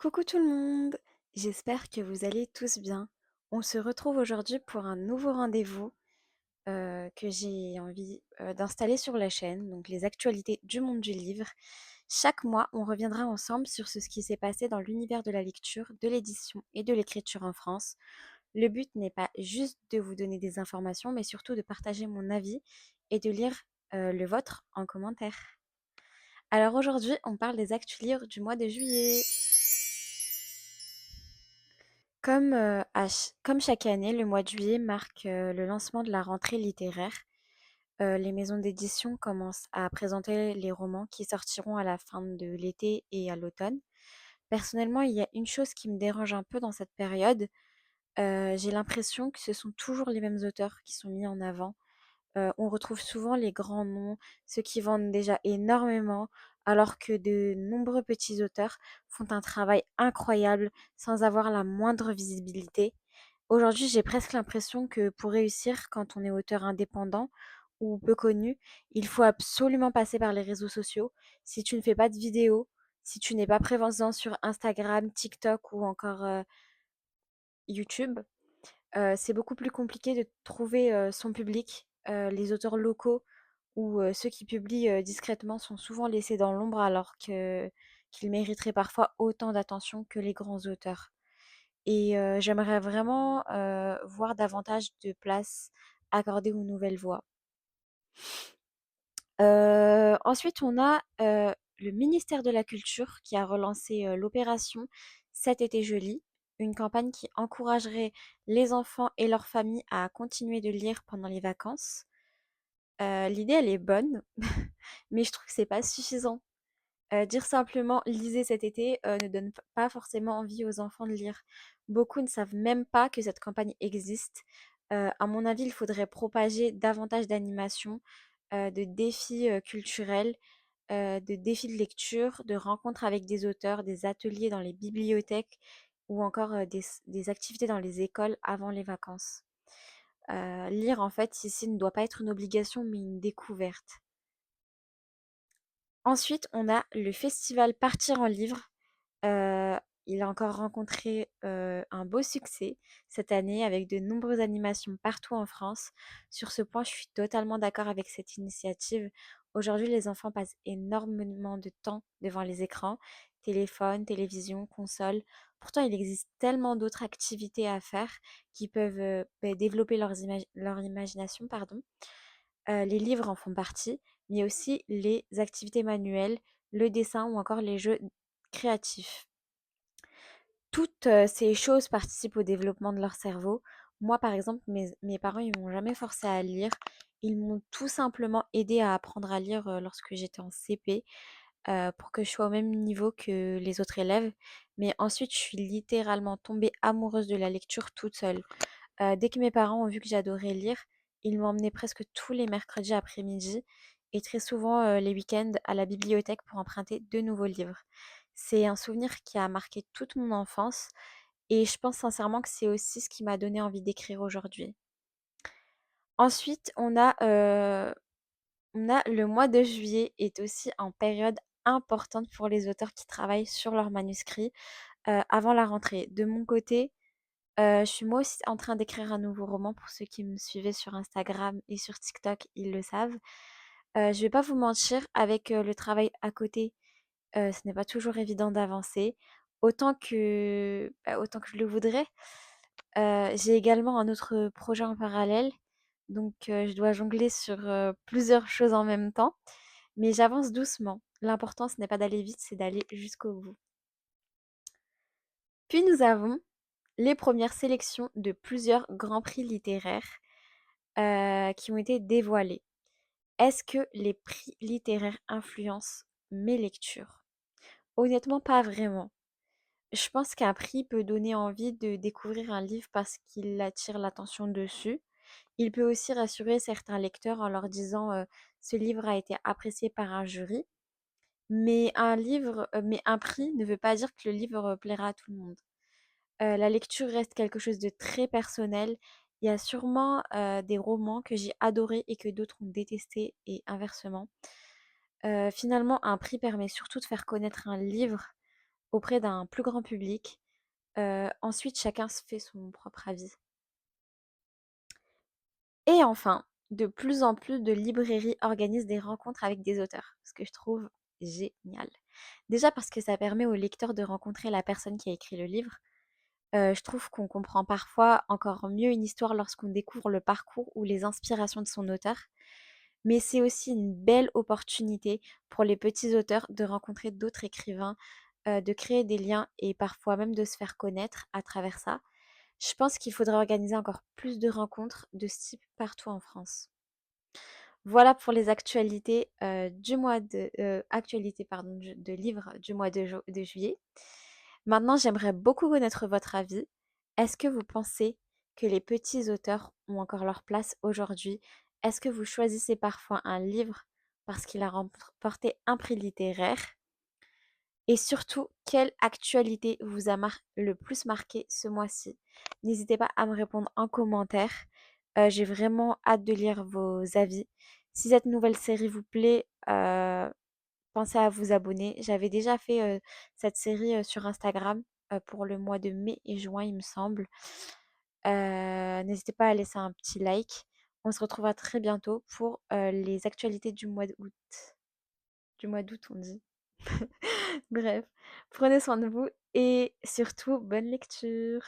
Coucou tout le monde, j'espère que vous allez tous bien. On se retrouve aujourd'hui pour un nouveau rendez-vous que j'ai envie d'installer sur la chaîne, donc les actualités du monde du livre. Chaque mois, on reviendra ensemble sur ce qui s'est passé dans l'univers de la lecture, de l'édition et de l'écriture en France. Le but n'est pas juste de vous donner des informations, mais surtout de partager mon avis et de lire le vôtre en commentaire. Alors aujourd'hui, on parle des actus livres du mois de juillet. Comme chaque année, le mois de juillet marque le lancement de la rentrée littéraire. Les maisons d'édition commencent à présenter les romans qui sortiront à la fin de l'été et à l'automne. Personnellement, il y a une chose qui me dérange un peu dans cette période. J'ai l'impression que ce sont toujours les mêmes auteurs qui sont mis en avant. On retrouve souvent les grands noms, ceux qui vendent déjà énormément, alors que de nombreux petits auteurs font un travail incroyable sans avoir la moindre visibilité. Aujourd'hui, j'ai presque l'impression que pour réussir, quand on est auteur indépendant ou peu connu, il faut absolument passer par les réseaux sociaux. Si tu ne fais pas de vidéos, si tu n'es pas présent sur Instagram, TikTok ou encore YouTube, c'est beaucoup plus compliqué de trouver, son public. Les auteurs locaux ou ceux qui publient, discrètement sont souvent laissés dans l'ombre alors qu'ils mériteraient parfois autant d'attention que les grands auteurs. Et j'aimerais vraiment, voir davantage de place accordée aux nouvelles voix. Ensuite, on a, le ministère de la Culture qui a relancé, l'opération «Cet été je lis», une campagne qui encouragerait les enfants et leurs familles à continuer de lire pendant les vacances. L'idée, elle est bonne, mais je trouve que c'est pas suffisant. Dire simplement: «Lisez cet été», ne donne pas forcément envie aux enfants de lire. Beaucoup ne savent même pas que cette campagne existe. À mon avis, il faudrait propager davantage d'animations, de défis, culturels, de défis de lecture, de rencontres avec des auteurs, des ateliers dans les bibliothèques ou encore, des activités dans les écoles avant les vacances. Lire en fait ici ne doit pas être une obligation, mais une découverte. Ensuite, on a le festival Partir en livre. Il a encore rencontré, un beau succès cette année avec de nombreuses animations partout en France. Sur ce point, je suis totalement d'accord avec cette initiative. Aujourd'hui, les enfants passent énormément de temps devant les écrans, téléphone, télévision, console. Pourtant, il existe tellement d'autres activités à faire qui peuvent, développer leur imagination, pardon. Les livres en font partie, mais aussi les activités manuelles, le dessin ou encore les jeux créatifs. Toutes, ces choses participent au développement de leur cerveau. Moi, par exemple, mes parents, ils m'ont jamais forcée à lire. Ils m'ont tout simplement aidée à apprendre à lire, lorsque j'étais en CP, pour que je sois au même niveau que les autres élèves. Mais ensuite, je suis littéralement tombée amoureuse de la lecture toute seule. Dès que mes parents ont vu que j'adorais lire, ils m'emmenaient presque tous les mercredis après-midi et très souvent, les week-ends à la bibliothèque pour emprunter de nouveaux livres. C'est un souvenir qui a marqué toute mon enfance et je pense sincèrement que c'est aussi ce qui m'a donné envie d'écrire aujourd'hui. Ensuite, on a le mois de juillet est aussi en période importante pour les auteurs qui travaillent sur leurs manuscrits, avant la rentrée. De mon côté, je suis moi aussi en train d'écrire un nouveau roman pour ceux qui me suivaient sur Instagram et sur TikTok, ils le savent. Je vais pas vous mentir, avec, le travail à côté, ce n'est pas toujours évident d'avancer autant que je le voudrais. J'ai également un autre projet en parallèle, donc je dois jongler sur, plusieurs choses en même temps, mais j'avance doucement. L'important, ce n'est pas d'aller vite, c'est d'aller jusqu'au bout. Puis nous avons les premières sélections de plusieurs grands prix littéraires, qui ont été dévoilés. Est-ce que les prix littéraires influencent mes lectures? Honnêtement, pas vraiment. Je pense qu'un prix peut donner envie de découvrir un livre parce qu'il attire l'attention dessus. Il peut aussi rassurer certains lecteurs en leur disant, «Ce livre a été apprécié par un jury». Mais un prix ne veut pas dire que le livre plaira à tout le monde. La lecture reste quelque chose de très personnel. Il y a sûrement, des romans que j'ai adorés et que d'autres ont détestés et inversement. Finalement, un prix permet surtout de faire connaître un livre, auprès d'un plus grand public. Ensuite, chacun se fait son propre avis. Et enfin, de plus en plus de librairies organisent des rencontres avec des auteurs, ce que je trouve génial. Déjà parce que ça permet au lecteur de rencontrer la personne qui a écrit le livre. Je trouve qu'on comprend parfois encore mieux une histoire lorsqu'on découvre le parcours ou les inspirations de son auteur. Mais c'est aussi une belle opportunité pour les petits auteurs de rencontrer d'autres écrivains, de créer des liens et parfois même de se faire connaître à travers ça. Je pense qu'il faudrait organiser encore plus de rencontres de ce type partout en France. Voilà pour les actualités du mois de actualités pardon de livres du mois de juillet. Maintenant, j'aimerais beaucoup connaître votre avis. Est-ce que vous pensez que les petits auteurs ont encore leur place aujourd'hui? Est-ce que vous choisissez parfois un livre parce qu'il a remporté un prix littéraire? Et surtout, quelle actualité vous a le plus marqué ce mois-ci? N'hésitez pas à me répondre en commentaire. J'ai vraiment hâte de lire vos avis. Si cette nouvelle série vous plaît, pensez à vous abonner. J'avais déjà fait cette série sur Instagram pour le mois de mai et juin, il me semble. N'hésitez pas à laisser un petit like. On se retrouvera très bientôt pour les actualités du mois d'août. Du mois d'août, on dit. Bref, prenez soin de vous et surtout bonne lecture.